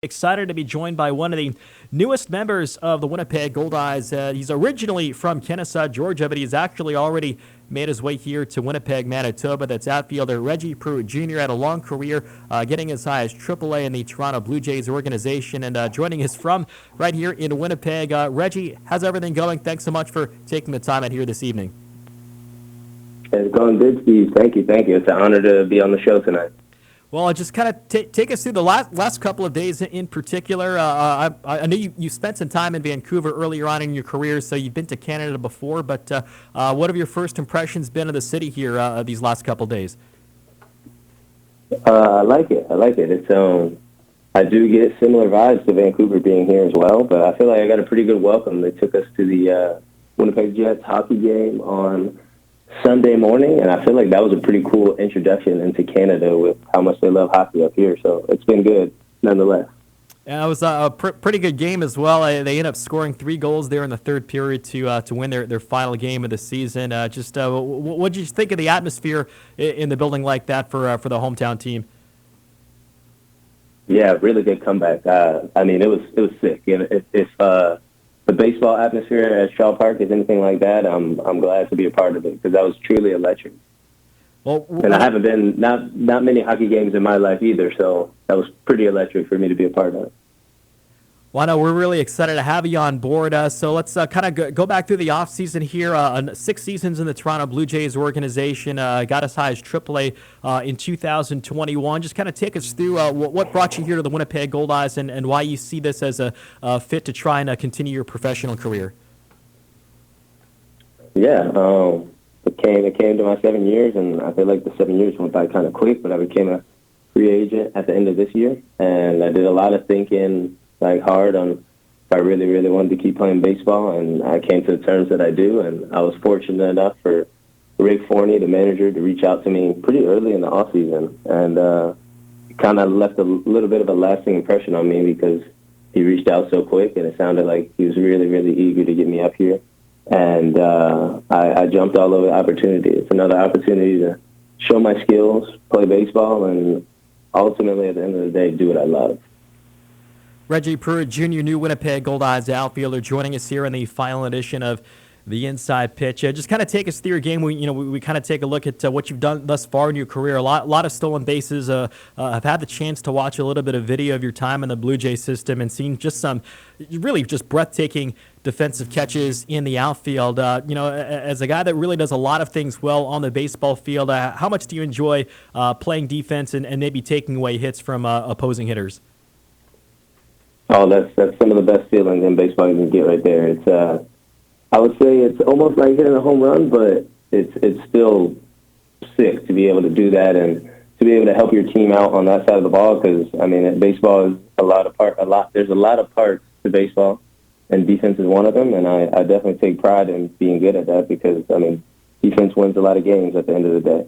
Excited to be joined by one of the newest members of the Winnipeg Goldeyes. He's originally from Kennesaw, Georgia, but he's actually already made his way here to Winnipeg, Manitoba. That's outfielder Reggie Pruitt Jr. Had a long career, getting as high as AAA in the Toronto Blue Jays organization, and joining us from right here in Winnipeg. Reggie, how's everything going? Thanks so much for taking the time out here this evening. It's going good, Steve. Thank you. It's an honor to be on the show tonight. Well, just kind of take us through the last couple of days in particular. I know you spent some time in Vancouver earlier on in your career, so you've been to Canada before, but what have your first impressions been of the city here these last couple of days? I like it. It's I do get similar vibes to Vancouver being here as well, but I feel like I got a pretty good welcome. They took us to the Winnipeg Jets hockey game on Sunday morning, and I feel like that was a pretty cool introduction into Canada with how much they love hockey up here. So it's been good, nonetheless. Yeah, it was a pretty good game as well. They ended up scoring 3 goals there in the third period to win their final game of the season. What did you think of the atmosphere in the building like that for the hometown team? Yeah, really good comeback. It was sick. And if the baseball atmosphere at Shaw Park is anything like that, I'm glad to be a part of it because that was truly electric. Well, and I haven't been not many hockey games in my life either, so that was pretty electric for me to be a part of. Well, no, we're really excited to have you on board. So let's kind of go back through the offseason here. 6 seasons in the Toronto Blue Jays organization, got as high as AAA in 2021. Just kind of take us through what brought you here to the Winnipeg Goldeyes and why you see this as a fit to try and continue your professional career. Yeah, it came to my 7 years, and I feel like the 7 years went by kind of quick, but I became a free agent at the end of this year, and I did a lot of thinking hard on if I really, really wanted to keep playing baseball, and I came to the terms that I do, and I was fortunate enough for Rick Forney, the manager, to reach out to me pretty early in the offseason, and it kind of left a little bit of a lasting impression on me because he reached out so quick, and it sounded like he was really, really eager to get me up here, and I jumped all over the opportunity. It's another opportunity to show my skills, play baseball, and ultimately, at the end of the day, do what I love. Reggie Pruitt Jr., new Winnipeg Goldeyes outfielder, joining us here in the final edition of the Inside Pitch. Just kind of take us through your game. We kind of take a look at what you've done thus far in your career. A lot of stolen bases. I've had the chance to watch a little bit of video of your time in the Blue Jay system and seen just some really just breathtaking defensive catches in the outfield. As a guy that really does a lot of things well on the baseball field, how much do you enjoy playing defense and maybe taking away hits from opposing hitters? Oh, that's some of the best feelings in baseball you can get right there. It's I would say it's almost like hitting a home run, but it's still sick to be able to do that and to be able to help your team out on that side of the ball. Because baseball is there's a lot of parts to baseball, and defense is one of them. And I definitely take pride in being good at that because defense wins a lot of games at the end of the day.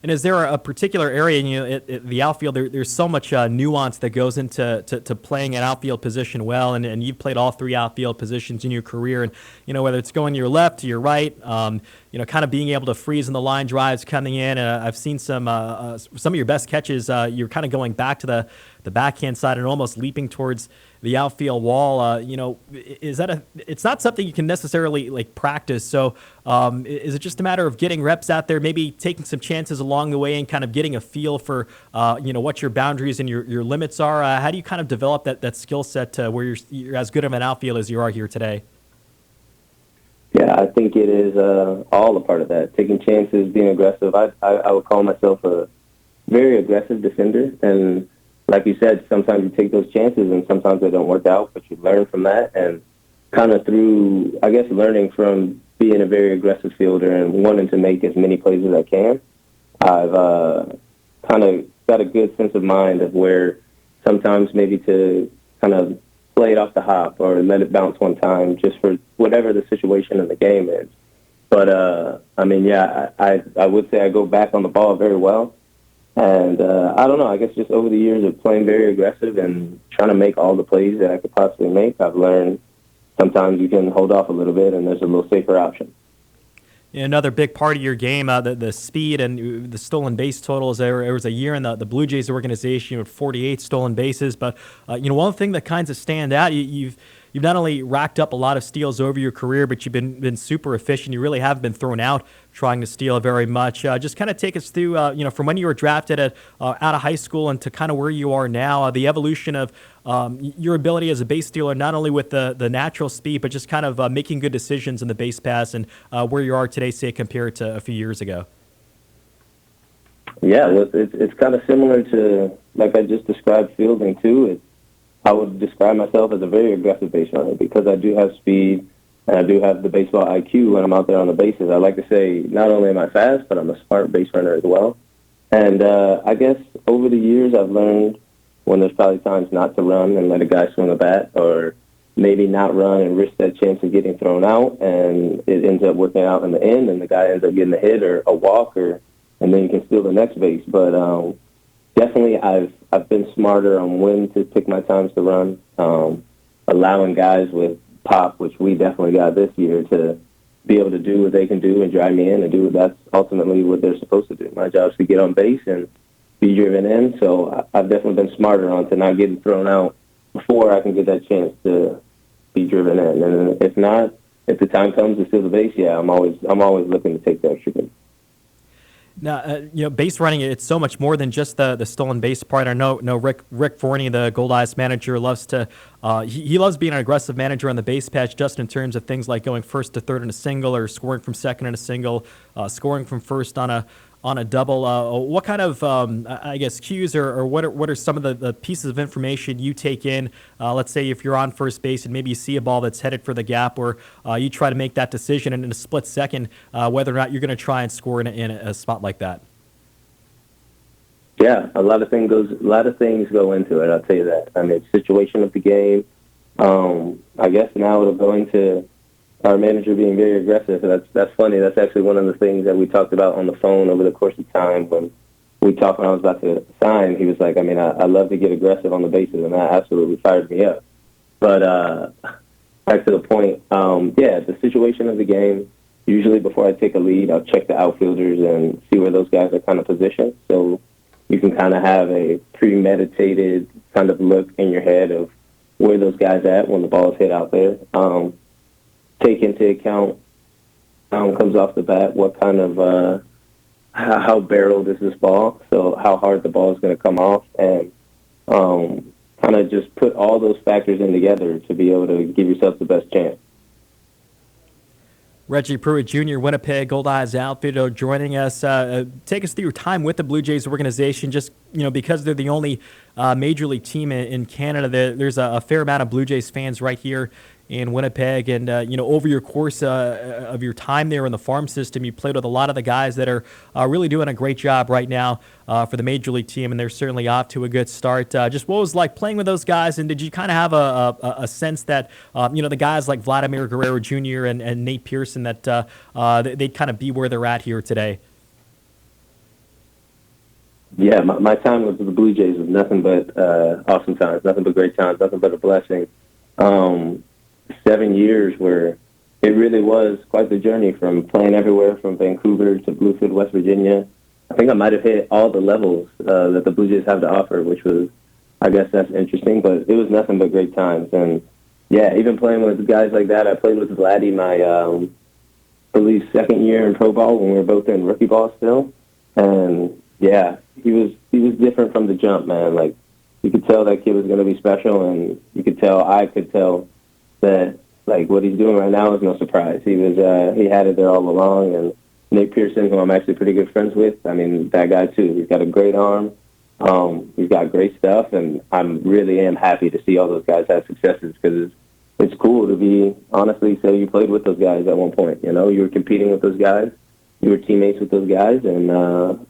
And is there a particular area in the outfield? There's so much nuance that goes into playing an outfield position well, and you've played all 3 outfield positions in your career. And whether it's going to your left, to your right, kind of being able to freeze in the line drives coming in. I've seen some of your best catches. You're kind of going back to the backhand side and almost leaping towards the outfield wall. It's not something you can necessarily practice. So is it just a matter of getting reps out there, maybe taking some chances along the way and kind of getting a feel for, what your boundaries and your limits are? How do you kind of develop that skill set where you're as good of an outfield as you are here today? Yeah, I think it is all a part of that. Taking chances, being aggressive. I would call myself a very aggressive defender, and like you said, sometimes you take those chances and sometimes they don't work out, but you learn from that. And kind of through, I guess, learning from being a very aggressive fielder and wanting to make as many plays as I can, I've kind of got a good sense of mind of where sometimes maybe to kind of play it off the hop or let it bounce one time just for whatever the situation in the game is. But, I would say I go back on the ball very well. And I don't know, I guess just over the years of playing very aggressive and trying to make all the plays that I could possibly make, I've learned sometimes you can hold off a little bit and there's a little safer option. Another big part of your game, the speed and the stolen base totals. There was a year in the Blue Jays organization with 48 stolen bases. But one thing that kind of stand out, you've not only racked up a lot of steals over your career, but you've been super efficient. You really haven't been thrown out trying to steal very much. Just kind of take us through, from when you were drafted out of high school and to kind of where you are now, the evolution of your ability as a base stealer, not only with the natural speed, but just kind of making good decisions in the base pass and where you are today, say, compared to a few years ago. Yeah, well, it's kind of similar to, like I just described, fielding too. I would describe myself as a very aggressive base runner because I do have speed and I do have the baseball IQ when I'm out there on the bases. I like to say not only am I fast, but I'm a smart base runner as well. And I guess over the years I've learned when there's probably times not to run and let a guy swing a bat, or maybe not run and risk that chance of getting thrown out, and it ends up working out in the end and the guy ends up getting a hit or a walk, and then you can steal the next base. But definitely I've been smarter on when to pick my times to run, allowing guys with pop, which we definitely got this year, to be able to do what they can do and drive me in and do that's ultimately what they're supposed to do. My job is to get on base and be driven in, so I've definitely been smarter on to not getting thrown out before I can get that chance to be driven in. And if not, if the time comes to steal the base, yeah, I'm always looking to take the extra base. Now, base running, it's so much more than just the stolen base part. I know Rick Forney, the Goldeyes manager, loves to he loves being an aggressive manager on the base patch, just in terms of things like going first to third in a single, or scoring from second in a single, scoring from first on a double. What kind of cues or what are some of the pieces of information you take in? Let's say if you're on first base and maybe you see a ball that's headed for the gap, or you try to make that decision in a split second whether or not you're going to try and score in a spot like that. Yeah, a lot of things go into it. I'll tell you that. I mean, situation of the game. I guess now it'll go into our manager being very aggressive. That's funny. That's actually one of the things that we talked about on the phone over the course of time when we talked when I was about to sign. He was like, I love to get aggressive on the bases, and that absolutely fired me up. But back to the point, the situation of the game, usually before I take a lead, I'll check the outfielders and see where those guys are kind of positioned. So you can kind of have a premeditated kind of look in your head of where those guys at when the ball is hit out there. Take into account comes off the bat, what kind of how barreled is this ball, so how hard the ball is going to come off, and kind of just put all those factors in together to be able to give yourself the best chance. Reggie Pruitt, Jr., Winnipeg Goldeyes outfielder, joining us. Take us through your time with the Blue Jays organization. Just because they're the only major league team in Canada, there's a fair amount of Blue Jays fans right here in Winnipeg. And over your course of your time there in the farm system, you played with a lot of the guys that are really doing a great job right now for the major league team, and they're certainly off to a good start. Just what was it like playing with those guys, and did you kind of have a sense that the guys like Vladimir Guerrero Jr. and Nate Pearson, that they'd kind of be where they're at here today? Yeah, my time with the Blue Jays was nothing but awesome times, nothing but great times, nothing but a blessing. 7 years where it really was quite the journey, from playing everywhere from Vancouver to Bluefield, West Virginia. I think I might have hit all the levels that the Blue Jays have to offer, which was, I guess that's interesting, but it was nothing but great times. And yeah, even playing with guys like that, I played with Vladdy my, I believe, second year in pro ball when we were both in rookie ball still. And yeah, he was different from the jump, man. Like, you could tell that kid was going to be special, and I could tell that, like, what he's doing right now is no surprise. He had it there all along. And Nate Pearson, who I'm actually pretty good friends with, I mean, that guy too. He's got a great arm. He's got great stuff, and I really am happy to see all those guys have successes, because it's cool to be, honestly, say you played with those guys at one point. You were competing with those guys. You were teammates with those guys. And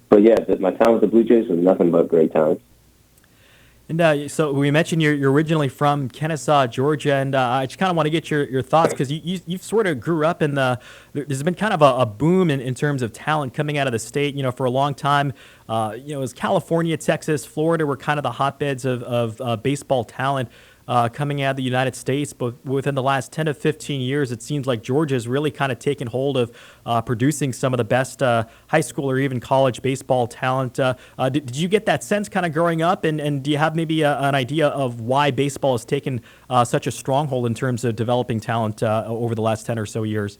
but yeah, my time with the Blue Jays was nothing but great times. And so we mentioned you're originally from Kennesaw, Georgia, and I just kind of want to get your thoughts, because you sort of grew up in there's been kind of a boom in terms of talent coming out of the state. For a long time, it was California, Texas, Florida were kind of the hotbeds of baseball talent. coming out of the United States, but within the last 10 to 15 years, it seems like Georgia has really kind of taken hold of producing some of the best high school or even college baseball talent. Did you get that sense kind of growing up, and do you have maybe an idea of why baseball has taken such a stronghold in terms of developing talent over the last 10 or so years?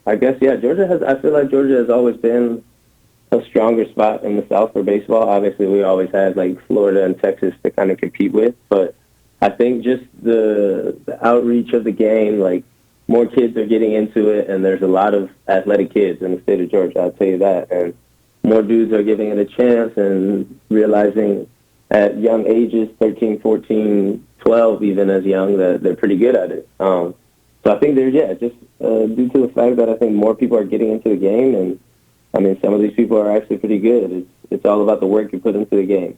I guess, I feel like Georgia has always been a stronger spot in the South for baseball. Obviously, we always had like Florida and Texas to kind of compete with, but I think just the outreach of the game, like more kids are getting into it, and there's a lot of athletic kids in the state of Georgia, I'll tell you that. And more dudes are giving it a chance and realizing at young ages, 13, 14, 12, even as young, that they're pretty good at it. So I think there's, just due to the fact that I think more people are getting into the game, and I mean, some of these people are actually pretty good. It's all about the work you put into the game.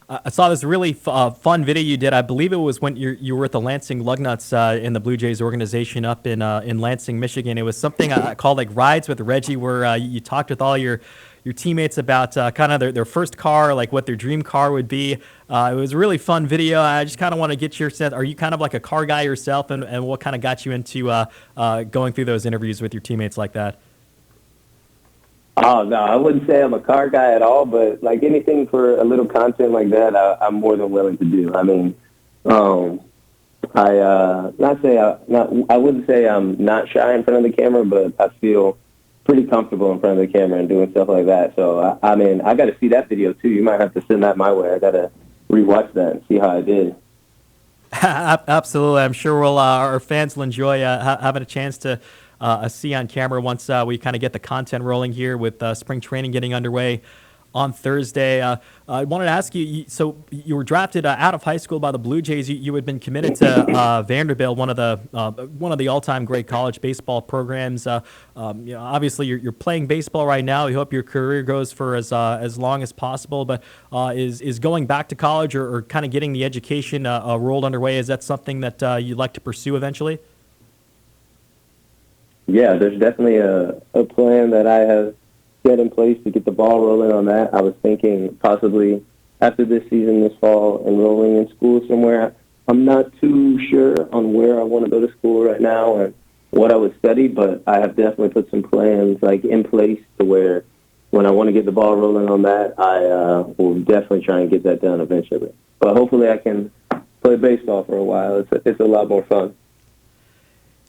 I saw this really fun video you did. I believe it was when you were at the Lansing Lugnuts in the Blue Jays organization up in Lansing, Michigan. It was something called like Rides with Reggie, where you talked with all your teammates about kind of their first car, like what their dream car would be. It was a really fun video. I just kind of want to get your sense. Are you kind of like a car guy yourself, and what kind of got you into going through those interviews with your teammates like that? Oh, no, I wouldn't say I'm a car guy at all, but like anything for a little content like that, I'm more than willing to do. I mean, I wouldn't say I'm not shy in front of the camera, but I feel pretty comfortable in front of the camera and doing stuff like that. So, I mean, I got to see that video too. You might have to send that my way. I got to rewatch that and see how I did. Absolutely. I'm sure our fans will enjoy having a chance to see on camera once we kind of get the content rolling here with spring training getting underway on Thursday. I wanted to ask you, so you were drafted out of high school by the Blue Jays. You had been committed to Vanderbilt, one of the all-time great college baseball programs. Obviously, you're playing baseball right now. We hope your career goes for as long as possible. But is going back to college or kind of getting the education rolled underway, is that something that you'd like to pursue eventually? Yeah, there's definitely a plan that I have set in place to get the ball rolling on that. I was thinking possibly after this season, this fall, enrolling in school somewhere. I'm not too sure on where I want to go to school right now and what I would study, but I have definitely put some plans like in place to where when I want to get the ball rolling on that, I will definitely try and get that done eventually. But hopefully I can play baseball for a while. It's a lot more fun.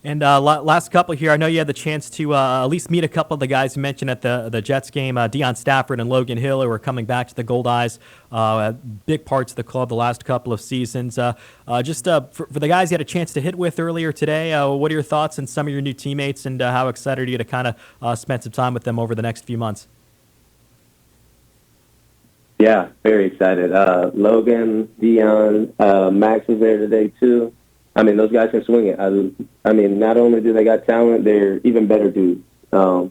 And last couple here, I know you had the chance to at least meet a couple of the guys you mentioned at the Jets game, Deion Stafford and Logan Hill, who are coming back to the Goldeyes, big parts of the club the last couple of seasons. For the guys you had a chance to hit with earlier today, what are your thoughts on some of your new teammates, and how excited are you to kind of spend some time with them over the next few months? Yeah, very excited. Logan, Deion, Max was there today too. I mean, those guys can swing it. I mean, not only do they got talent, they're even better dudes. And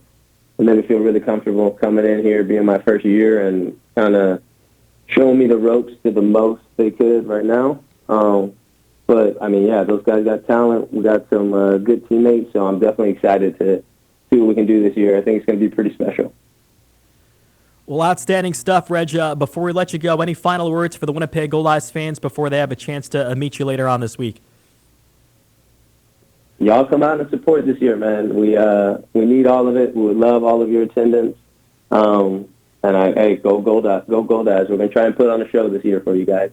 made me feel really comfortable coming in here, being my first year, and kind of showing me the ropes to the most they could right now. But, I mean, yeah, those guys got talent. We got some good teammates, so I'm definitely excited to see what we can do this year. I think it's going to be pretty special. Well, outstanding stuff, Reg. Before we let you go, any final words for the Winnipeg Goldeyes fans before they have a chance to meet you later on this week? Y'all come out and support this year, man. We need all of it. We would love all of your attendance. Go Goldeyes, go Goldeyes. We're gonna try and put on a show this year for you guys.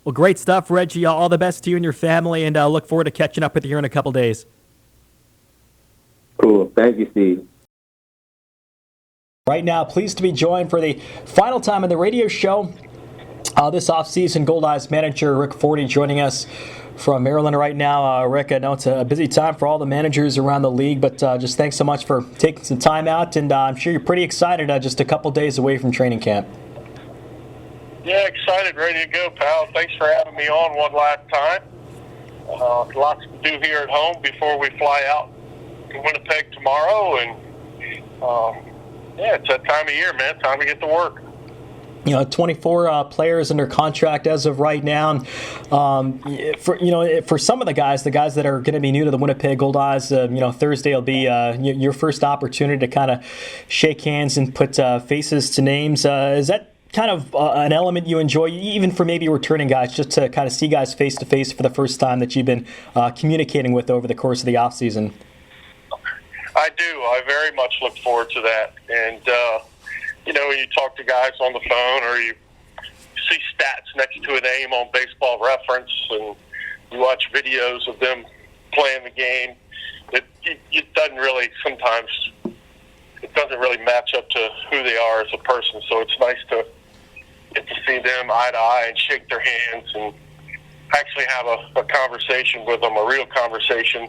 Well, great stuff, Reggie. All the best to you and your family, and look forward to catching up with you here in a couple days. Cool. Thank you, Steve. Right now, pleased to be joined for the final time in the radio show this offseason. Goldeyes manager Rick Forney joining us from Maryland right now. Rick, I know it's a busy time for all the managers around the league, but just thanks so much for taking some time out, and I'm sure you're pretty excited just a couple days away from training camp. Yeah, excited, ready to go, pal. Thanks for having me on one last time. Lots to do here at home before we fly out to Winnipeg tomorrow, and it's that time of year, man. Time to get to work. 24 players under contract as of right now. For some of the guys that are going to be new to the Winnipeg Goldeyes, Thursday will be your first opportunity to kind of shake hands and put faces to names. Is that kind of an element you enjoy, even for maybe returning guys, just to kind of see guys face to face for the first time that you've been communicating with over the course of the off season? I do. I very much look forward to that. And, when you talk to guys on the phone or you see stats next to a name on Baseball Reference and you watch videos of them playing the game, it doesn't really match up to who they are as a person. So it's nice to get to see them eye to eye and shake their hands and actually have a conversation with them, a real conversation.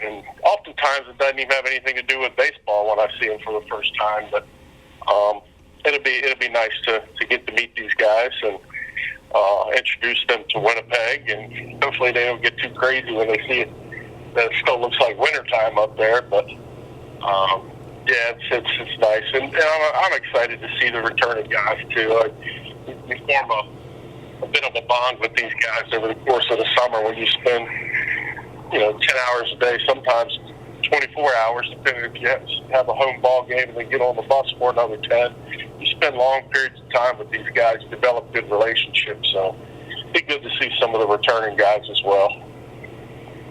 And oftentimes it doesn't even have anything to do with baseball when I see them for the first time. But it'll be nice to get to meet these guys and introduce them to Winnipeg. And hopefully they don't get too crazy when they see it. That it still looks like wintertime up there. But it's nice. And I'm excited to see the returning guys too. We form a bit of a bond with these guys over the course of the summer when you spend 10 hours a day, sometimes 24 hours, depending if you have a home ball game and then get on the bus for another 10. You spend long periods of time with these guys, develop good relationships. So it'd be good to see some of the returning guys as well.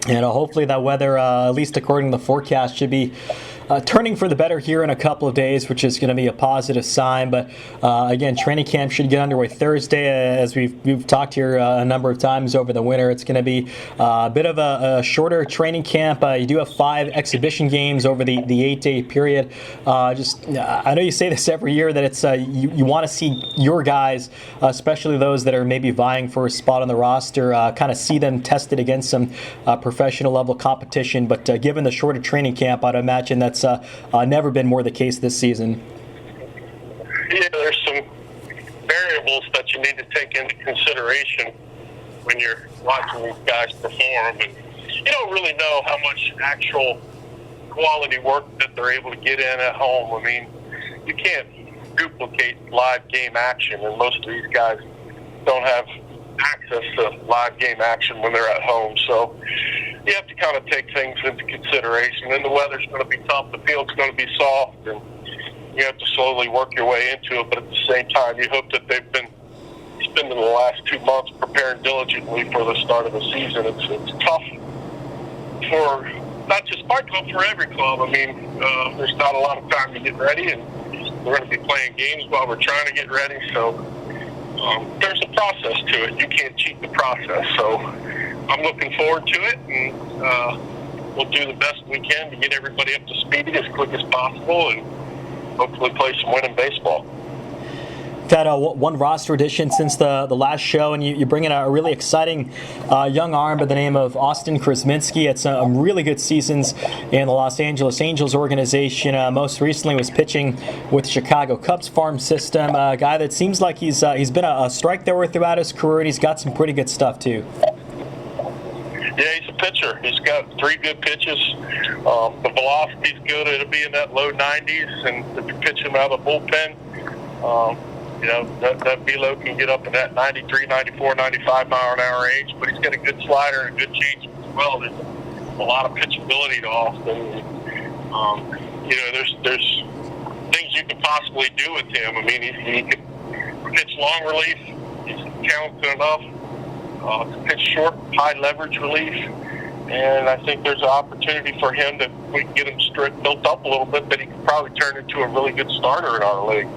And hopefully that weather, at least according to the forecast, should be turning for the better here in a couple of days, which is going to be a positive sign. But again, training camp should get underway Thursday. As we've talked here a number of times over the winter, it's going to be a bit of a shorter training camp. You do have 5 exhibition games over the 8-day period. I know you say this every year that it's you want to see your guys, especially those that are maybe vying for a spot on the roster, kind of see them tested against some professional level competition. But given the shorter training camp, I'd imagine that's never been more the case this season. Yeah, there's some variables that you need to take into consideration when you're watching these guys perform. And you don't really know how much actual quality work that they're able to get in at home. I mean, you can't duplicate live game action, and most of these guys don't have access to live game action when they're at home. So you have to kind of take things into consideration. And the weather's going to be tough, the field's going to be soft, and you have to slowly work your way into it. But at the same time, you hope that they've been spending the last 2 months preparing diligently for the start of the season. It's tough for not just my club, for every club. I mean, there's not a lot of time to get ready, and we're going to be playing games while we're trying to get ready. So there's a process to it. You can't cheat the process. So I'm looking forward to it, and we'll do the best we can to get everybody up to speed as quick as possible and hopefully play some winning baseball. We've had one roster addition since the last show, and you bring in a really exciting young arm by the name of Austin Krasminski. It's some really good seasons in the Los Angeles Angels organization. Most recently was pitching with Chicago Cubs farm system. A guy that seems like he's been a strike thrower throughout his career, and he's got some pretty good stuff too. Yeah, he's a pitcher. He's got 3 good pitches. The velocity's good. It'll be in that low 90s, and if you pitch him out of the bullpen, that velo can get up in that 93, 94, 95 mile an hour range. But he's got a good slider and a good change as well. There's a lot of pitchability to Austin. There's things you could possibly do with him. I mean, he can pitch long relief. He's talented enough to pitch short, high leverage relief. And I think there's an opportunity for him that we can get him built up a little bit, that he can probably turn into a really good starter in our league.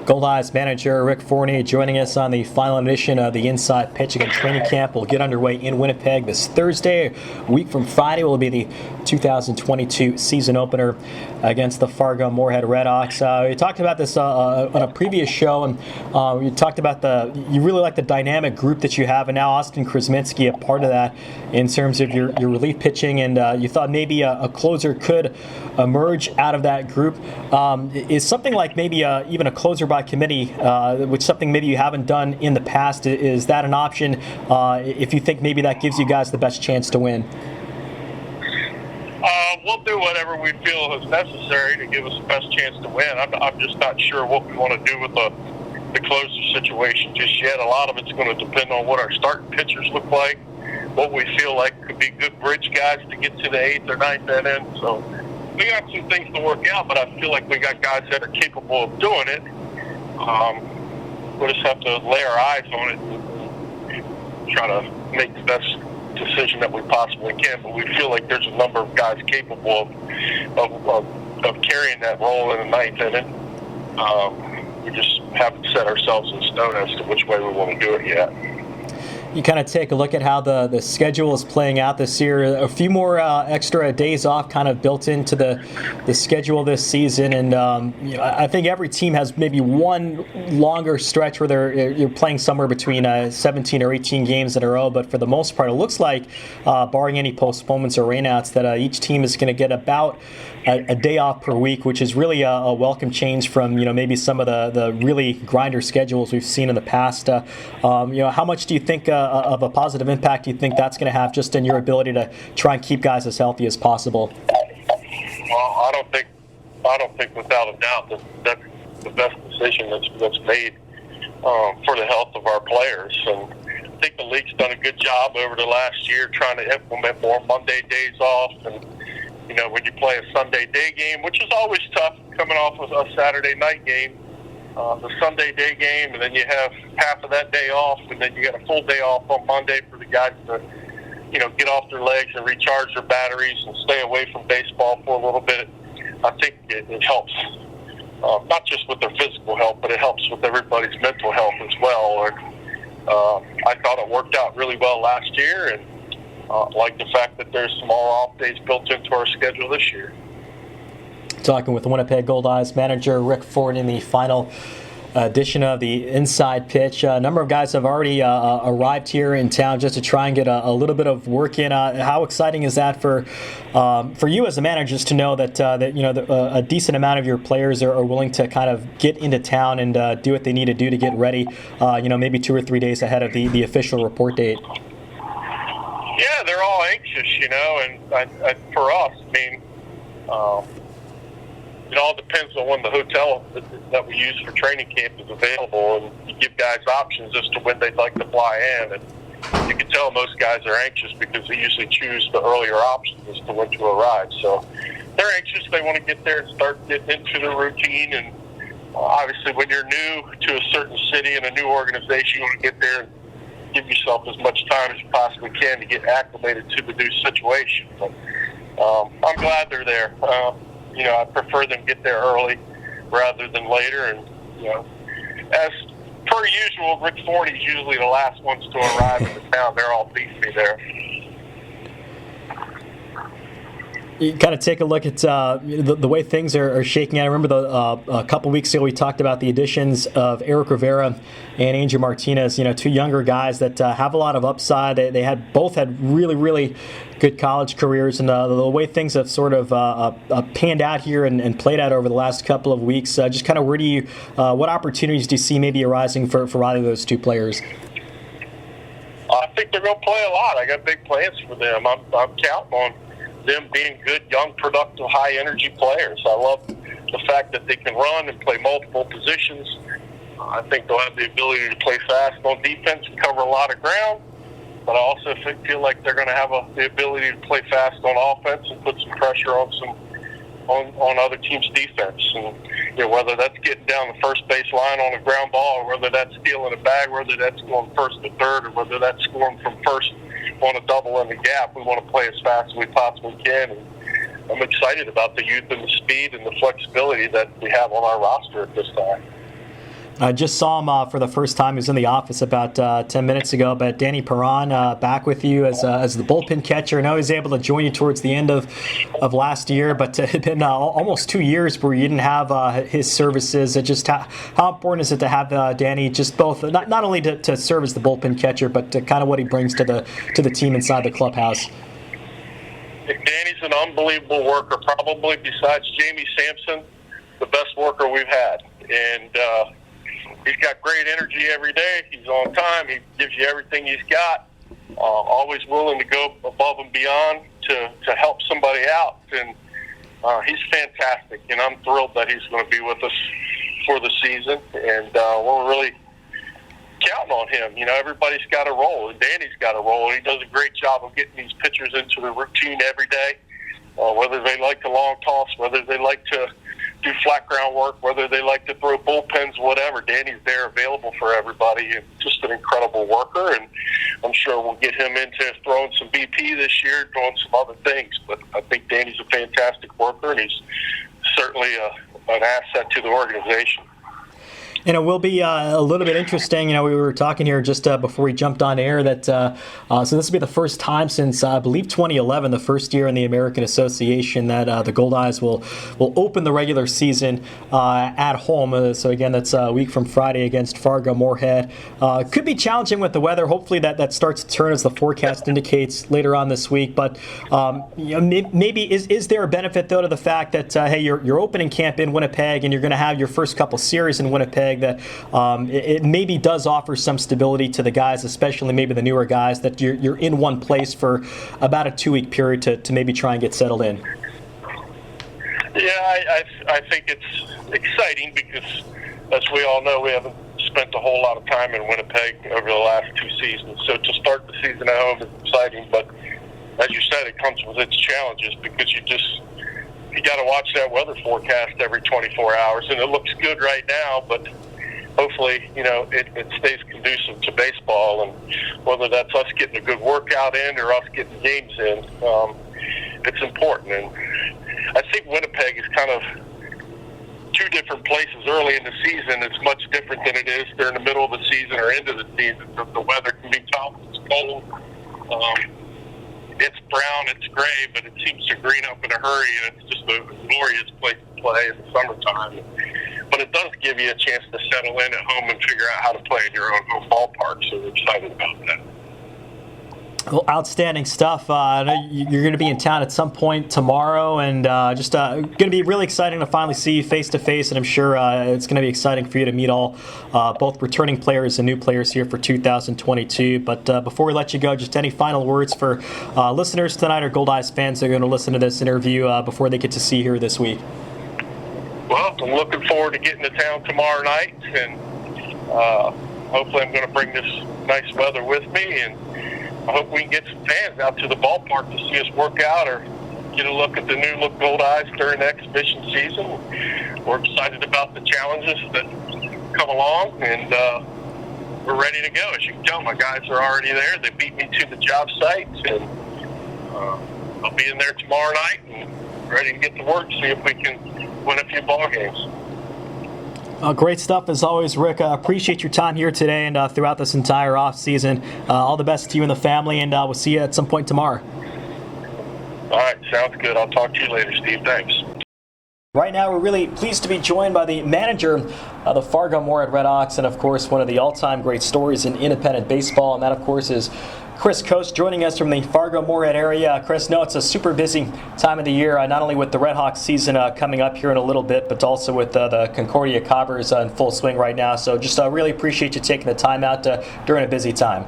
Goldeyes manager Rick Forney joining us on the final edition of the Inside Pitching and Training Camp. Will get underway in Winnipeg this Thursday. A week from Friday will be the 2022 season opener against the Fargo Moorhead Redhawks. We talked about this on a previous show, and you talked about you really like the dynamic group that you have, and now Austin Krasminski a part of that in terms of your relief pitching, and you thought maybe a closer could emerge out of that group. Is something like maybe even a closer by committee, which something maybe you haven't done in the past, is that an option if you think maybe that gives you guys the best chance to win? we'll do whatever we feel is necessary to give us the best chance to win. I'm just not sure what we want to do with the closer situation just yet. A lot of it's going to depend on what our starting pitchers look like, what we feel like could be good bridge guys to get to the 8th or 9th inning. So we got some things to work out, but I feel like we got guys that are capable of doing it. We'll just have to lay our eyes on it and try to make the best decision that we possibly can. But we feel like there's a number of guys capable of carrying that role in the 9th inning. We just haven't set ourselves in stone as to which way we want to do it yet. You kind of take a look at how the schedule is playing out this year. A few more extra days off kind of built into the schedule this season. And I think every team has maybe one longer stretch where you're playing somewhere between 17 or 18 games in a row. But for the most part, it looks like, barring any postponements or rainouts, that each team is going to get about a day off per week, which is really a welcome change from maybe some of the really grinder schedules we've seen in the past. How much do you think of a positive impact do you think that's going to have just in your ability to try and keep guys as healthy as possible? Well, I don't think without a doubt that that's the best decision that's made for the health of our players. And I think the league's done a good job over the last year trying to implement more Monday days off. And when you play a Sunday day game, which is always tough coming off of a Saturday night game, the Sunday day game, and then you have half of that day off, and then you got a full day off on Monday for the guys to, get off their legs and recharge their batteries and stay away from baseball for a little bit. I think it helps, not just with their physical health, but it helps with everybody's mental health as well. And I thought it worked out really well last year, and like the fact that there's some all off days built into our schedule this year. Talking with Winnipeg Goldeyes manager Rick Forney in the final edition of the Inside Pitch. A number of guys have already arrived here in town just to try and get a little bit of work in. How exciting is that for you as a manager, just to know that a decent amount of your players are willing to kind of get into town and do what they need to do to get ready, maybe 2 or 3 days ahead of the official report date? Yeah, they're all anxious, and for us, it all depends on when the hotel that we use for training camp is available, and you give guys options as to when they'd like to fly in. And you can tell most guys are anxious because they usually choose the earlier options as to when to arrive. So they're anxious. They want to get there and start getting into the routine. And obviously, when you're new to a certain city and a new organization, you want to get there and give yourself as much time as you possibly can to get acclimated to the new situation. But I'm glad they're there. I prefer them get there early rather than later. And, as per usual, Rick Forney's usually the last ones to arrive in the town. They're all beefy there. You kind of take a look at the way things are shaking out. I remember a couple weeks ago we talked about the additions of Eric Rivera and Angel Martinez, 2 younger guys that have a lot of upside. They both had really, really good college careers, and the way things have sort of panned out here and played out over the last couple of weeks, just kind of what opportunities do you see maybe arising for either of those 2 players? I think they're going to play a lot. I got big plans for them. I'm counting on them being good, young, productive, high-energy players. I love the fact that they can run and play multiple positions. I think they'll have the ability to play fast on defense and cover a lot of ground. But I also feel like they're going to have the ability to play fast on offense and put some pressure on other teams' defense. And whether that's getting down the first base line on a ground ball, or whether that's stealing a bag, whether that's going first to third, or whether that's scoring from first on a double in the gap, we want to play as fast as we possibly can. And I'm excited about the youth and the speed and the flexibility that we have on our roster at this time. I just saw him for the first time. He was in the office about 10 minutes ago. But Danny Perron back with you as the bullpen catcher. I know he was able to join you towards the end of last year, but it had been almost 2 years where you didn't have his services. Just how important is it to have Danny, just both not only to serve as the bullpen catcher, but to kind of what he brings to the team inside the clubhouse? Danny's an unbelievable worker, probably besides Jamie Sampson, the best worker we've had. And he's got great energy every day. He's on time. He gives you everything he's got. Always willing to go above and beyond. to help somebody out. And he's fantastic, and I'm thrilled that he's going to be with us for the season. And we're really counting on him. You know, everybody's got a role, and Danny's got a role, and he does a great job of getting these pitchers into the routine every day, whether they like the long toss, whether they like to do flat ground work, whether they like to throw bullpens, whatever. Danny's there available for everybody, and just an incredible worker. And I'm sure we'll get him into throwing some BP this year, doing some other things. But I think Danny's a fantastic worker, and he's certainly an asset to the organization. And it will be a little bit interesting. You know, we were talking here just before we jumped on air that so this will be the first time since I believe 2011, the first year in the American Association, that the Goldeyes will open the regular season at home. So again, that's a week from Friday against Fargo-Moorhead. Could be challenging with the weather. Hopefully that starts to turn as the forecast indicates later on this week. But you know, maybe is there a benefit though to the fact that hey, you're opening camp in Winnipeg and you're going to have your first couple series in Winnipeg, that it maybe does offer some stability to the guys, especially maybe the newer guys, that you're in one place for about a 2-week period to maybe try and get settled in? Yeah, I think it's exciting because, as we all know, we haven't spent a whole lot of time in Winnipeg over the last 2 seasons. So to start the season at home is exciting, but as you said, it comes with its challenges because you got to watch that weather forecast every 24 hours, and it looks good right now, but hopefully, you know, it stays conducive to baseball, and whether that's us getting a good workout in or us getting games in, it's important. And I think Winnipeg is kind of two different places. Early in the season, it's much different than it is during the middle of the season or end of the season. The weather can be tough. It's cold. It's brown, it's gray, but it seems to green up in a hurry, and it's just a glorious place to play in the summertime. But it does give you a chance to settle in at home and figure out how to play in your own home ballpark, so we're excited about that. Well, outstanding stuff. I know you're going to be in town at some point tomorrow, and just going to be really exciting to finally see you face to face. And I'm sure it's going to be exciting for you to meet all both returning players and new players here for 2022. But before we let you go, just any final words for listeners tonight or Goldeyes fans that are going to listen to this interview before they get to see you here this week? Well, I'm looking forward to getting to town tomorrow night, and hopefully I'm going to bring this nice weather with me, and I hope we can get some fans out to the ballpark to see us work out or get a look at the new look Goldeyes during the exhibition season. We're excited about the challenges that come along, and we're ready to go. As you can tell, my guys are already there. They beat me to the job site, and I'll be in there tomorrow night and ready to get to work, see if we can win a few ball games. Great stuff as always, Rick. Appreciate your time here today and throughout this entire off season. All the best to you and the family, and we'll see you at some point tomorrow. All right, sounds good. I'll talk to you later, Steve. Thanks. Right now, we're really pleased to be joined by the manager of the Fargo-Moorhead Redhawks, and of course, one of the all-time great stories in independent baseball, and that, of course, is Chris Coste, joining us from the Fargo-Moorhead area. Chris, no, it's a super busy time of the year, not only with the Redhawks season coming up here in a little bit, but also with the Concordia Cobbers in full swing right now. So just really appreciate you taking the time out during a busy time.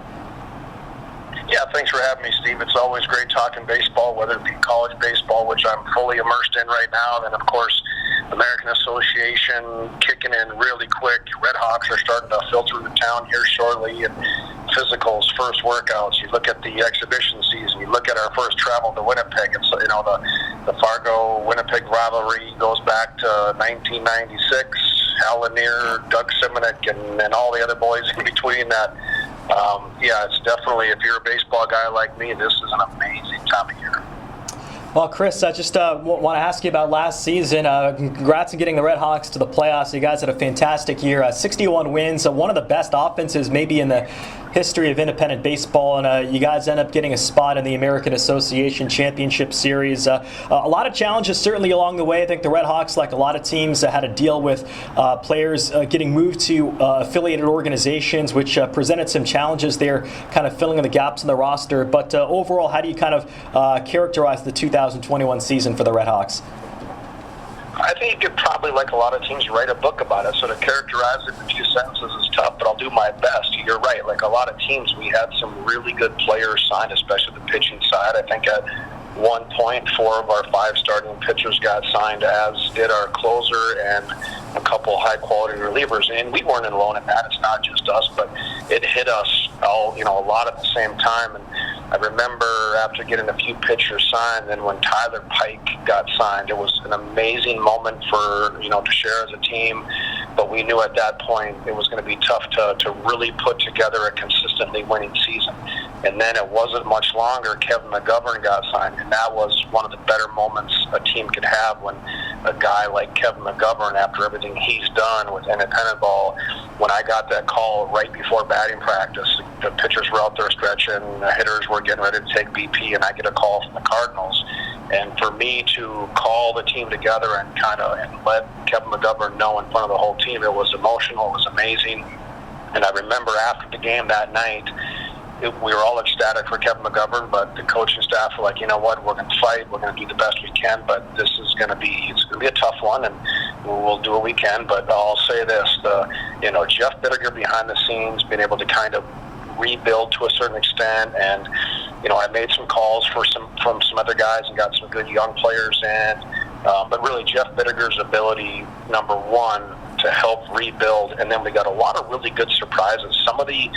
Yeah, thanks for having me, Steve. It's always great talking baseball, whether it be college baseball, which I'm fully immersed in right now, then, of course, American Association kicking in really quick. Redhawks are starting to filter through the town here shortly, and physicals, first workouts. You look at the exhibition season. You look at our first travel to Winnipeg. It's, you know, the Fargo-Winnipeg rivalry goes back to 1996. Hal Lanier, Doug Simonek, and all the other boys in between that. Yeah, it's definitely, if you're a baseball guy like me, this is an amazing time of year. Well, Chris, I just want to ask you about last season. Congrats on getting the Redhawks to the playoffs. You guys had a fantastic year, 61 wins, one of the best offenses maybe in the history of independent baseball, and you guys end up getting a spot in the American Association Championship Series. A lot of challenges certainly along the way. I think the Redhawks, like a lot of teams, had to deal with players getting moved to affiliated organizations, which presented some challenges there, kind of filling in the gaps in the roster. But overall, how do you kind of characterize the 2021 season for the Redhawks? I think you could probably, like a lot of teams, write a book about it. So to characterize it in a few sentences is tough, but I'll do my best. You're right. Like a lot of teams, we had some really good players signed, especially the pitching side. I think one point, 4 of our 5 starting pitchers got signed, as did our closer and a couple high-quality relievers. And we weren't alone in that. It's not just us, but it hit us all, a lot at the same time. And I remember after getting a few pitchers signed, then when Tyler Pike got signed, it was an amazing moment for, to share as a team. But we knew at that point it was going to be tough to really put together a consistently winning season. And then it wasn't much longer, Kevin McGovern got signed, and that was one of the better moments a team could have, when a guy like Kevin McGovern, after everything he's done with independent ball, when I got that call right before batting practice, the pitchers were out there stretching, the hitters were getting ready to take BP, and I get a call from the Cardinals. And for me to call the team together and and let Kevin McGovern know in front of the whole team, it was emotional, it was amazing. And I remember after the game that night, we were all ecstatic for Kevin McGovern, but the coaching staff were like, you know what, we're going to fight, we're going to do the best we can, but this is going to be a tough one, and we'll do what we can. But I'll say this, Jeff Bittiger behind the scenes, being able to kind of rebuild to a certain extent, and I made some calls from some other guys and got some good young players in, but really Jeff Bittiger's ability, number one, to help rebuild, and then we got a lot of really good surprises. Some of the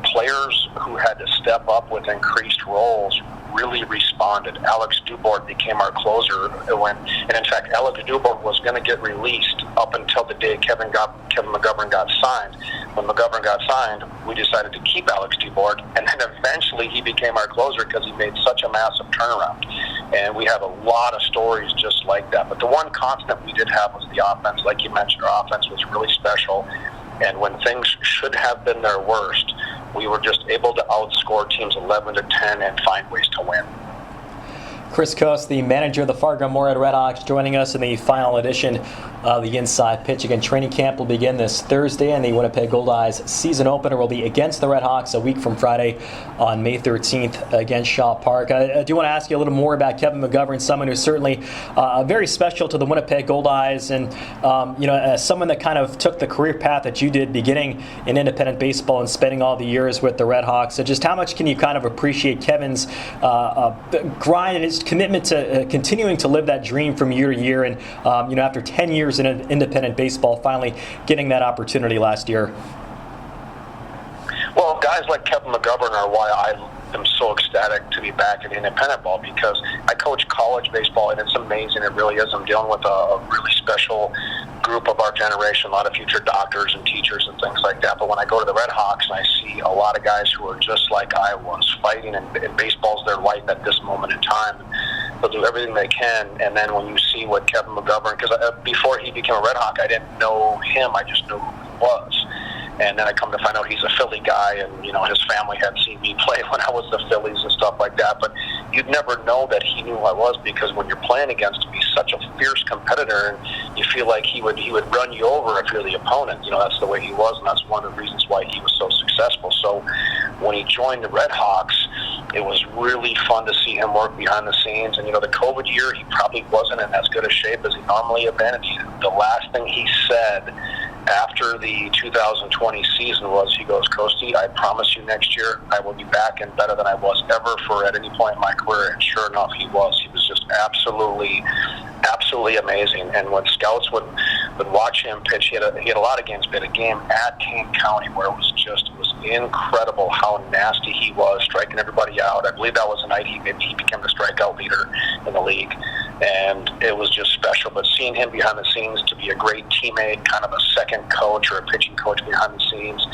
players who had to step up with increased roles really responded. Alex Dubord became our closer, and in fact, Alex Dubord was going to get released up until the day Kevin McGovern got signed. When McGovern got signed, we decided to keep Alex Dubord, and then eventually he became our closer because he made such a massive turnaround. And we have a lot of stories just like that. But the one constant we did have was the offense. Like you mentioned, our offense was really special. And when things should have been their worst, we were just able to outscore teams 11-10 and find ways to win. Chris Coste, the manager of the Fargo-Moorhead Redhawks, joining us in the final edition of the Inside Pitch. Again, training camp will begin this Thursday, and the Winnipeg Goldeyes season opener will be against the Redhawks a week from Friday on May 13th against Shaw Park. I do want to ask you a little more about Kevin McGovern, someone who's certainly very special to the Winnipeg Goldeyes, and as someone that kind of took the career path that you did, beginning in independent baseball and spending all the years with the Redhawks. So just how much can you kind of appreciate Kevin's grind and his commitment to continuing to live that dream from year to year, and after 10 years in independent baseball, finally getting that opportunity last year? Well, guys like Kevin McGovern are why I am so ecstatic to be back in independent ball, because I coach college baseball, and it's amazing. It really is. I'm dealing with a really special group of our generation, a lot of future doctors and teachers and things like that. But when I go to the Redhawks, and I see a lot of guys who are just like I was, fighting, and baseball's their life at this moment in time. They'll do everything they can. And then when you see what Kevin McGovern, because before he became a Redhawk, I didn't know him, I just knew who he was. And then I come to find out he's a Philly guy, and his family had seen me play when I was the Phillies and stuff like that. But you'd never know that he knew who I was, because when you're playing against him, he's such a fierce competitor, and you feel like he would run you over if you're the opponent. That's the way he was, and that's one of the reasons why he was so successful. So when he joined the Redhawks, it was really fun to see him work behind the scenes. And the COVID year, he probably wasn't in as good a shape as he normally had been. And the last thing he said after the 2020 season was, he goes, "Coste, I promise you next year I will be back and better than I was ever for at any point in my career." And sure enough, he was. He was just absolutely amazing. And when scouts would watch him pitch, he had a lot of games. He had a game at Kane County where it was incredible how nasty he was, striking everybody out. I believe that was the night he became the strikeout leader in the league. And it was just special. But seeing him behind the scenes to be a great teammate, kind of a second coach or a pitching coach behind the scenes,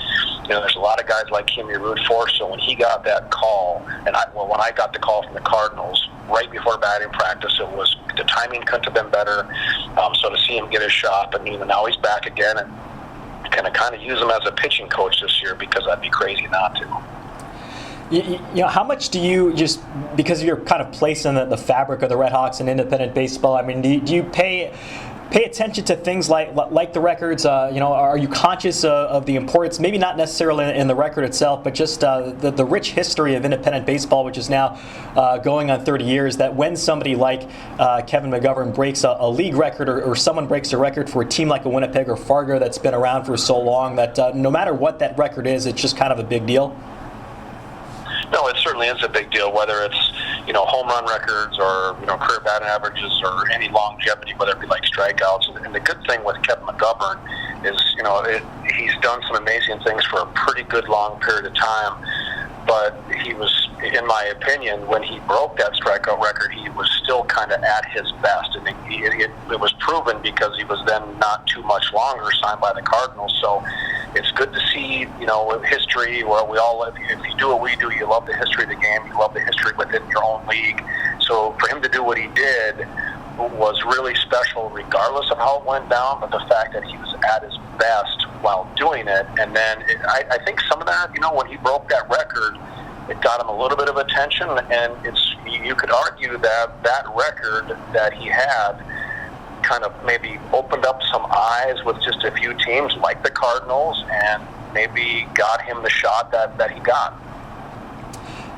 there's a lot of guys like him you root for. So when he got that call, and when I got the call from the Cardinals right before batting practice, the timing couldn't have been better. So to see him get his shot, but now he's back again, and kind of use him as a pitching coach this year, because I'd be crazy not to. How much do you, just because of your kind of place in the fabric of the Redhawks and independent baseball, I mean, do you pay attention to things like the records? Are you conscious of the importance, maybe not necessarily in the record itself, but just the rich history of independent baseball, which is now going on 30 years, that when somebody like Kevin McGovern breaks a league record, or someone breaks a record for a team like a Winnipeg or Fargo that's been around for so long, that no matter what that record is, it's just kind of a big deal? No, it certainly is a big deal, whether it's home run records or, career batting averages or any longevity, whether it be like strikeouts. And the good thing with Kevin McGovern is, he's done some amazing things for a pretty good long period of time. But he was, in my opinion, when he broke that strikeout record, he was still kind of at his best. And it was proven because he was then not too much longer signed by the Cardinals. So it's good to see, history where we all live. If you do what we do, you love the history of the game. You love the history within your own league. So for him to do what he did was really special regardless of how it went down, but the fact that he was at his best while doing it. And then I think some of that, when he broke that record, it got him a little bit of attention, and you could argue that record that he had kind of maybe opened up some eyes with just a few teams like the Cardinals and maybe got him the shot that he got.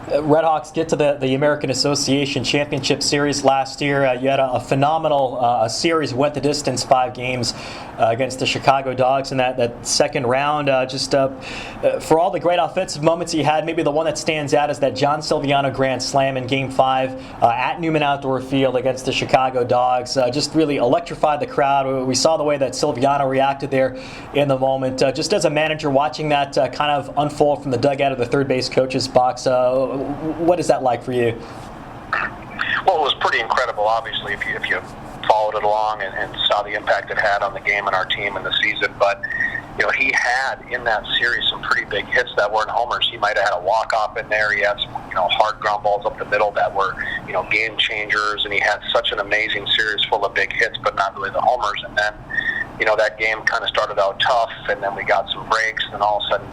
Redhawks get to the American Association Championship Series last year. You had a phenomenal series, went the distance, 5 games against the Chicago Dogs in that second round. For all the great offensive moments you had, maybe the one that stands out is that John Silviano grand slam in Game 5 at Newman Outdoor Field against the Chicago Dogs. Just really electrified the crowd. We saw the way that Silviano reacted there in the moment. Just as a manager, watching that kind of unfold from the dugout of the third base coach's box, what is that like for you? Well, it was pretty incredible, obviously, if you followed it along and saw the impact it had on the game and our team and the season. But, he had in that series some pretty big hits that weren't homers. He might have had a walk-off in there. He had some, hard ground balls up the middle that were, game changers. And he had such an amazing series full of big hits, but not really the homers. And then, that game kind of started out tough, and then we got some breaks, and all of a sudden,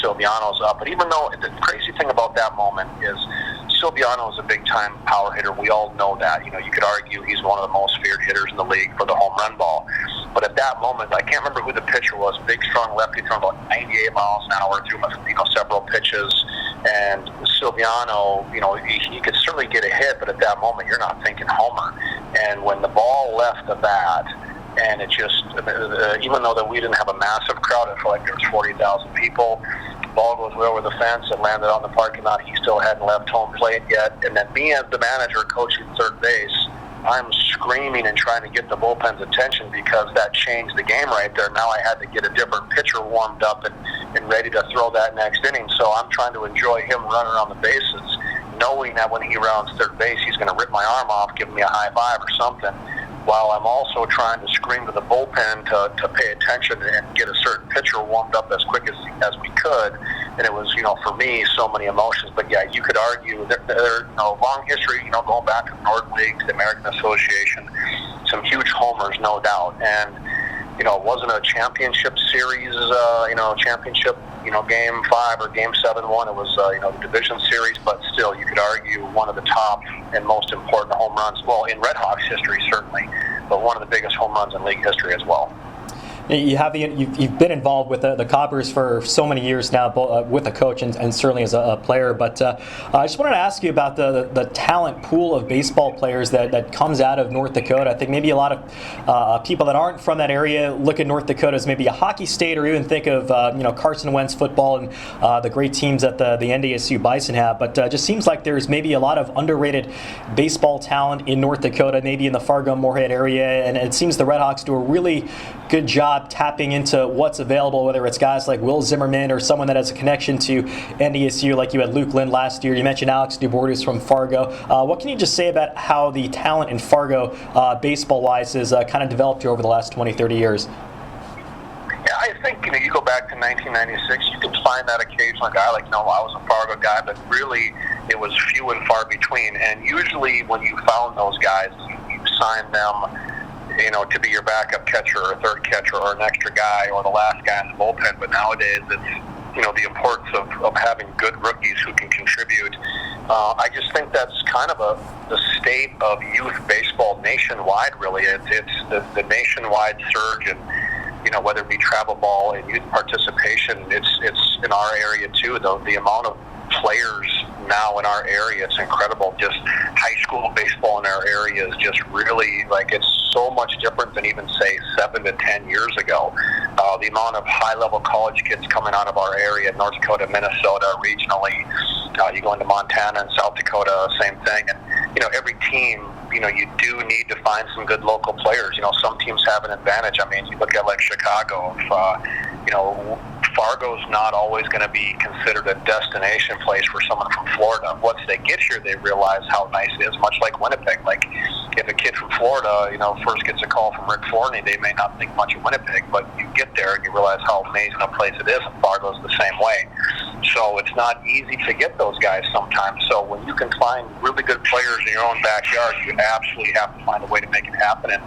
Silviano's up. But even though the crazy thing about that moment is Silviano is a big-time power hitter. We all know that. You could argue he's one of the most feared hitters in the league for the home run ball. But at that moment, I can't remember who the pitcher was. Big, strong lefty throwing about 98 miles an hour through several pitches. And Silviano, he could certainly get a hit, but at that moment, you're not thinking homer. And when the ball left the bat, and it just, even though that we didn't have a massive crowd, I felt like there was 40,000 people. Ball goes way over the fence and landed on the parking lot. He still hadn't left home plate yet. And then me as the manager coaching third base, I'm screaming and trying to get the bullpen's attention because that changed the game right there. Now I had to get a different pitcher warmed up and ready to throw that next inning. So I'm trying to enjoy him running on the bases, knowing that when he rounds third base, he's going to rip my arm off, give me a high five or something, while I'm also trying to scream to the bullpen to pay attention and get a certain pitcher warmed up as quick as we could. And it was, for me, so many emotions. But yeah, you could argue that there, long history, going back to the Northern League, to the American Association, some huge homers, no doubt. And, it wasn't a championship series, championship, Game 5 or Game 7-1. It was, the division series, but still, you could argue one of the top and most important home runs, well, in Redhawks history, certainly, but one of the biggest home runs in league history as well. You've been involved with the Cobbers for so many years now, both, with a coach and certainly as a player. But I just wanted to ask you about the talent pool of baseball players that comes out of North Dakota. I think maybe a lot of people that aren't from that area look at North Dakota as maybe a hockey state, or even think of Carson Wentz football and the great teams that the NDSU Bison have. But it just seems like there's maybe a lot of underrated baseball talent in North Dakota, maybe in the Fargo-Moorhead area, and it seems the Redhawks do a really good job tapping into what's available, whether it's guys like Will Zimmerman or someone that has a connection to NDSU, like you had Luke Lind last year. You mentioned Alex DuBois from Fargo. What can you just say about how the talent in Fargo, baseball-wise, has kind of developed over the last 20, 30 years? Yeah, I think, you go back to 1996, you can find that occasional guy like, I was a Fargo guy, but really it was few and far between. And usually when you found those guys, you signed them to be your backup catcher or third catcher or an extra guy or the last guy in the bullpen. But nowadays it's, the importance of having good rookies who can contribute. I just think that's kind of the state of youth baseball nationwide, really. It's the nationwide surge, and whether it be travel ball and youth participation, it's in our area too. The amount of players now in our area, it's incredible. Just high school baseball in our area is just really, it's so much different than even, say, 7 to 10 years ago. The amount of high-level college kids coming out of our area, North Dakota, Minnesota, regionally. You go into Montana and South Dakota, same thing. And, every team, you do need to find some good local players. Some teams have an advantage. I mean, you look at, like, Chicago. Fargo's not always going to be considered a destination place for someone from Florida. Once they get here, they realize how nice it is, much like Winnipeg. Like, if a kid from Florida, first gets a call from Rick Forney, they may not think much of Winnipeg, but you get there and you realize how amazing a place it is, and Fargo's the same way. So it's not easy to get those guys sometimes. So when you can find really good players in your own backyard, you absolutely have to find a way to make it happen. And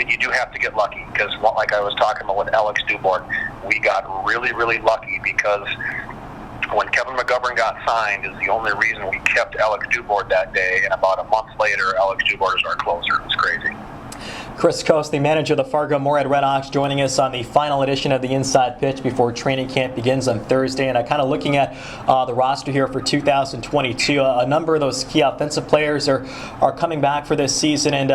you do have to get lucky, because like I was talking about with Alex Dubois, we got really, really lucky, because when Kevin McGovern got signed is the only reason we kept Alex Dubois that day, and about a month later, Alex Dubois is our closer. It's crazy. Chris Coste, the manager of the Fargo-Moorhead Redhawks, joining us on the final edition of the Inside Pitch before training camp begins on Thursday. And kind of looking at the roster here for 2022, a number of those key offensive players are coming back for this season. And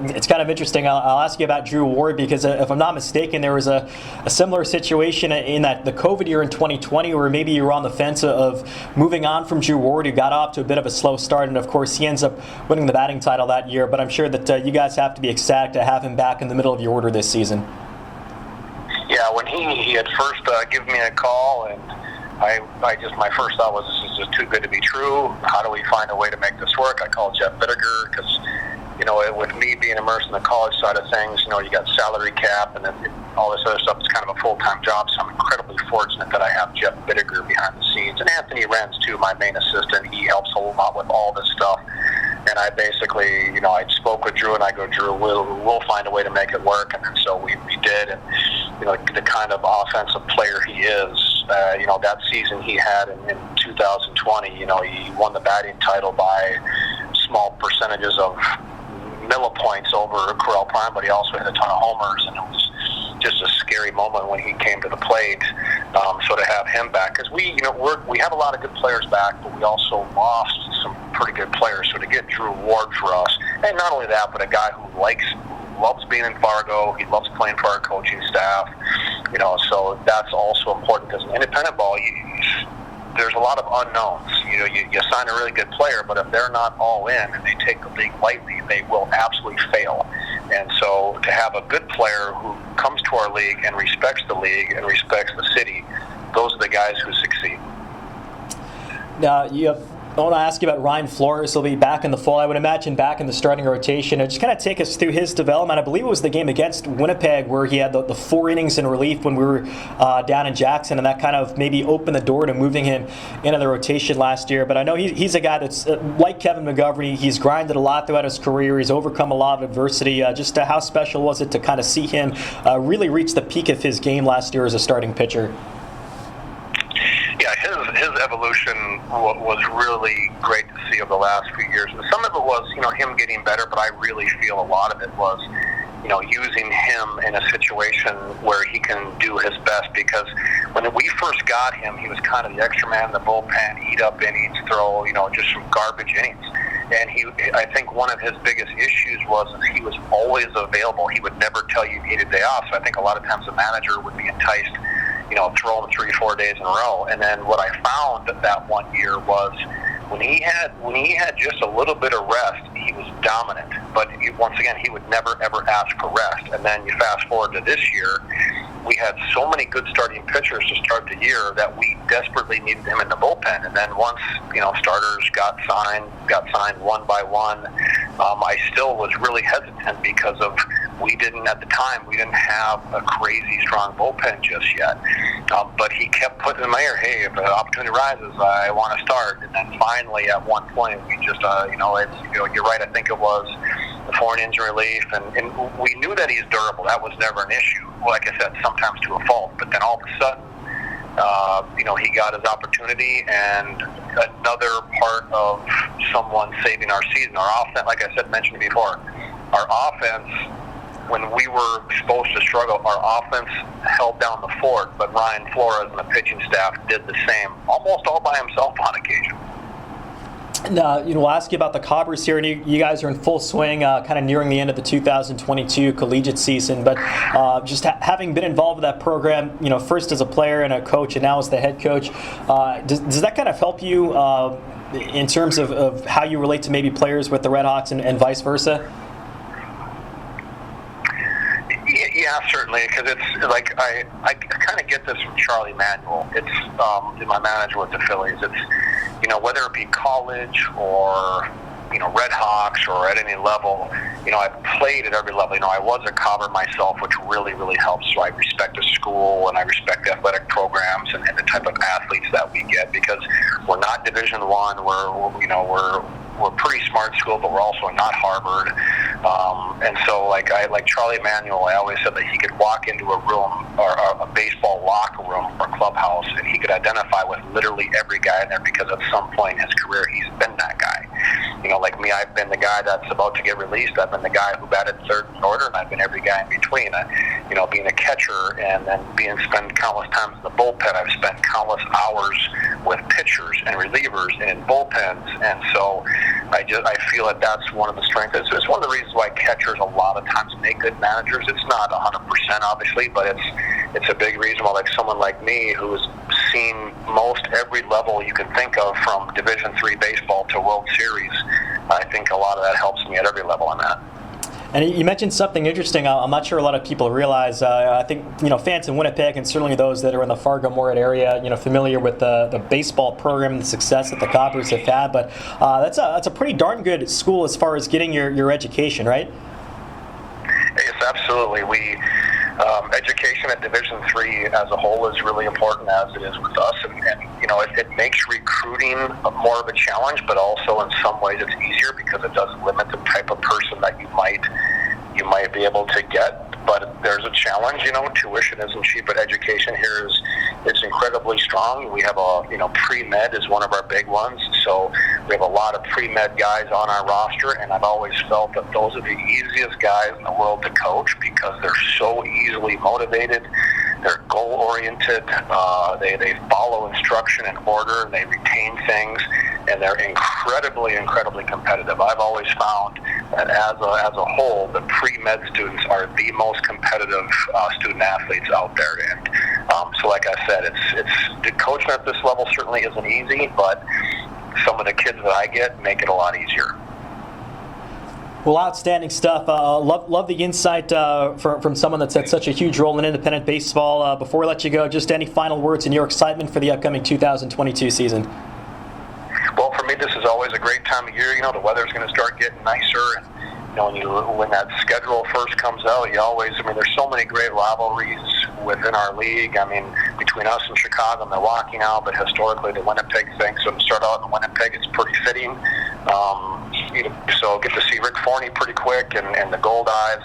it's kind of interesting. I'll ask you about Drew Ward, because if I'm not mistaken, there was a similar situation in that the COVID year in 2020, where maybe you were on the fence of moving on from Drew Ward, who got off to a bit of a slow start. And, of course, he ends up winning the batting title that year. But I'm sure that you guys have to be ecstatic to have him back in the middle of your order this season. Yeah, when he had first given me a call, and I just, my first thought was, this is just too good to be true. How do we find a way to make this work? I called Jeff Bittiger, because with me being immersed in the college side of things, you got salary cap and then all this other stuff. It's kind of a full-time job, so I'm incredibly fortunate that I have Jeff Bittiger behind the scenes, and Anthony Renz too, my main assistant. He helps a lot with all this stuff. And I basically, I spoke with Drew, and I go, Drew, we'll find a way to make it work. And so we did. And, the kind of offensive player he is, that season he had in 2020, he won the batting title by small percentages of millipoints over Corral Prime, but he also hit a ton of homers, and it was just a scary moment when he came to the plate. So to have him back, because we have a lot of good players back, but we also lost some pretty good players. So to get Drew Ward for us, and not only that, but a guy who loves being in Fargo, he loves playing for our coaching staff. So that's also important, because in independent ball, there's a lot of unknowns. You sign a really good player, but if they're not all in and they take the league lightly, they will absolutely fail. And so to have a good player who comes to our league and respects the league and respects the city, those are the guys who succeed. Now, I want to ask you about Ryan Flores. He'll be back in the fall, I would imagine, back in the starting rotation. And just kind of take us through his development. I believe it was the game against Winnipeg where he had the 4 innings in relief when we were down in Jackson, and that kind of maybe opened the door to moving him into the rotation last year. But I know he's a guy that's, like Kevin McGovern, he's grinded a lot throughout his career. He's overcome a lot of adversity. Just how special was it to kind of see him really reach the peak of his game last year as a starting pitcher? Yeah, his evolution was really great to see over the last few years. And some of it was, him getting better, but I really feel a lot of it was, using him in a situation where he can do his best. Because when we first got him, he was kind of the extra man in the bullpen, eat up innings, throw, just some garbage innings. And I think one of his biggest issues was he was always available. He would never tell you he needed a day off. So I think a lot of times the manager would be enticed, throw him 3-4 days in a row. And then what I found that one year was when he had just a little bit of rest, he was dominant. But once again, he would never ever ask for rest. And then you fast forward to this year, we had so many good starting pitchers to start the year that we desperately needed him in the bullpen. And then once starters got signed one by one, I still was really hesitant because of we didn't have a crazy strong bullpen just yet. But he kept putting in my ear, hey, if an opportunity rises, I want to start. And then finally, at one point, we just, you're right. I think it was the Forney injury relief, and we knew that he's durable. That was never an issue. Like I said, sometimes to a fault. But then all of a sudden, he got his opportunity, and another part of someone saving our season. Our offense, like I said, mentioned before, our offense, when we were supposed to struggle, our offense held down the fort, but Ryan Flores and the pitching staff did the same, almost all by himself on occasion. And, we'll ask you about the Cobbers here, and you guys are in full swing, kind of nearing the end of the 2022 collegiate season. But just having been involved with that program, first as a player and a coach, and now as the head coach, does that kind of help you in terms of how you relate to maybe players with the Redhawks and vice versa? Yeah, certainly, because it's like I kind of get this from Charlie Manuel. It's my manager with the Phillies. It's whether it be college or Redhawks or at any level. I've played at every level. I was a Cobber myself, which really, really helps. So I respect the school and I respect the athletic programs and the type of athletes that we get, because we're not Division I. We're a pretty smart school, but we're also not Harvard. And so, like Charlie Manuel, I always said that he could walk into a room or a baseball locker room or clubhouse, and he could identify with literally every guy in there, because at some point in his career, he's been that guy. Like me, I've been the guy that's about to get released. I've been the guy who batted third in order, and I've been every guy in between. Being a catcher and then spend countless times in the bullpen. I've spent countless hours with pitchers and relievers and in bullpens, and so I feel that that's one of the strengths. It's one of the reasons why catchers a lot of times make good managers. It's not 100% obviously, but it's a big reason why, like someone like me who's seen most every level you can think of, from Division III baseball to World Series, I think a lot of that helps me at every level I'm at. And you mentioned something interesting. I'm not sure a lot of people realize. I think fans in Winnipeg, and certainly those that are in the Fargo-Moorhead area, familiar with the baseball program and the success that the Cobbers have had. But that's a pretty darn good school as far as getting your education, right? Yes, absolutely. Education at Division III as a whole is really important, as it is with us, and it makes recruiting more of a challenge, but also in some ways it's easier because it does limit the type of person that you might be able to get. But there's a challenge. Tuition isn't cheap, but education here it's incredibly strong. We have pre-med is one of our big ones, so we have a lot of pre-med guys on our roster, and I've always felt that those are the easiest guys in the world to coach, because they're so easily motivated. They're goal-oriented. They follow instruction and order, and they retain things, and they're incredibly, incredibly competitive. I've always found that as a whole, the pre-med students are the most competitive student athletes out there. And so, like I said, it's the coaching at this level certainly isn't easy, but some of the kids that I get make it a lot easier. Well, outstanding stuff. Love the insight from someone that's had such a huge role in independent baseball. Before we let you go, just any final words and your excitement for the upcoming 2022 season? Well, for me, this is always a great time of year. The weather's going to start getting nicer, and when that schedule first comes out, there's so many great rivalries within our league. Between us and Chicago and Milwaukee now, but historically the Winnipeg thing. So to start out in Winnipeg, it's pretty fitting. So get to see Rick Forney pretty quick, and the Goldeyes,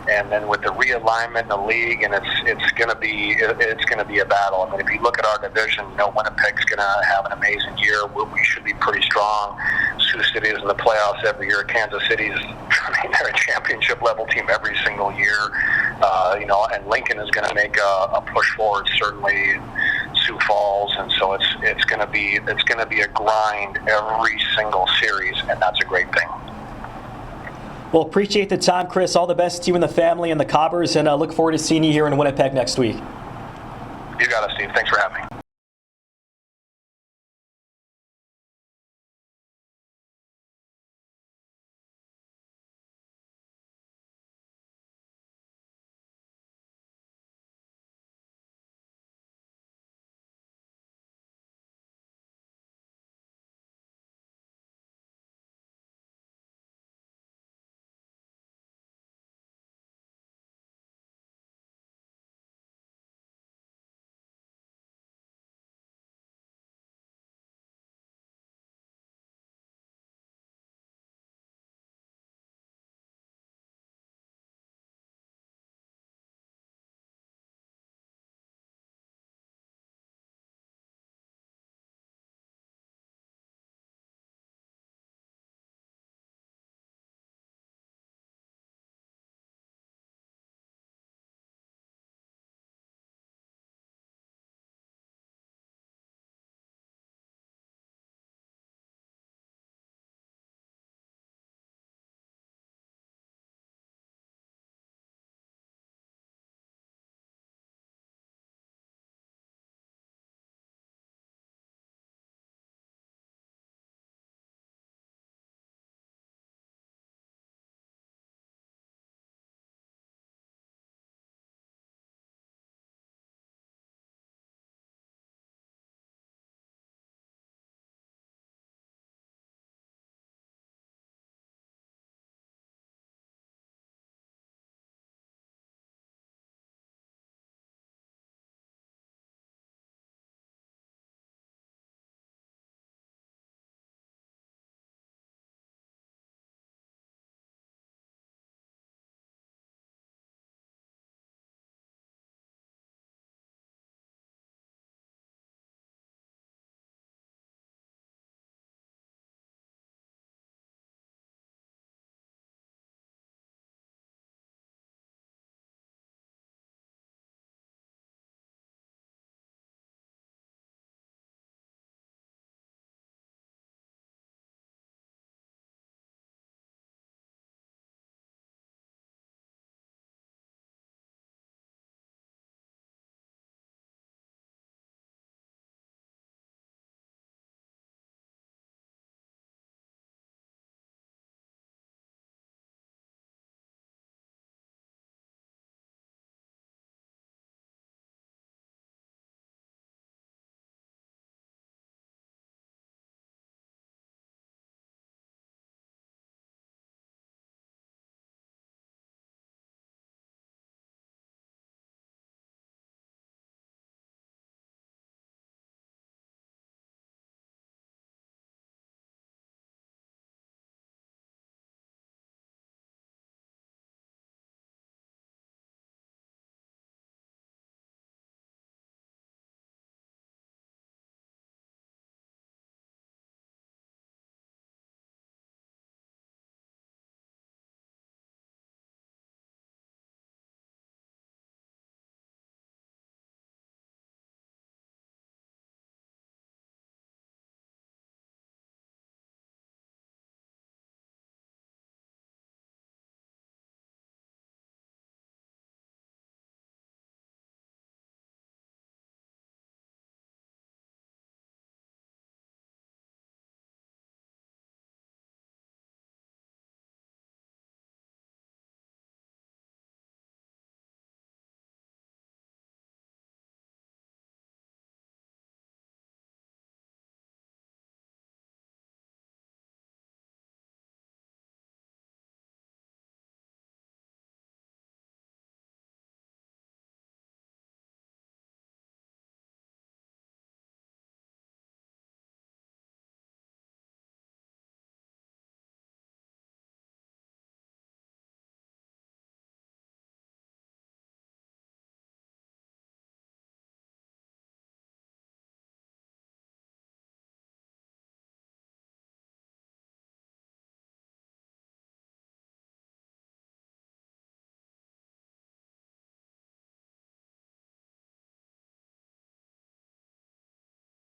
and then with the realignment in the league, and it's going to be a battle. If you look at our division, Winnipeg's going to have an amazing year. We should be pretty strong. Sioux City is in the playoffs every year. Kansas City's, they're a championship level team every single year. And Lincoln is going to make a push forward, certainly. Sioux Falls, and so it's going to be a grind every single series, and that's a great thing. Well, appreciate the time, Chris. All the best to you and the family and the Cobbers, and look forward to seeing you here in Winnipeg next week. You got it, Steve. Thanks for having me.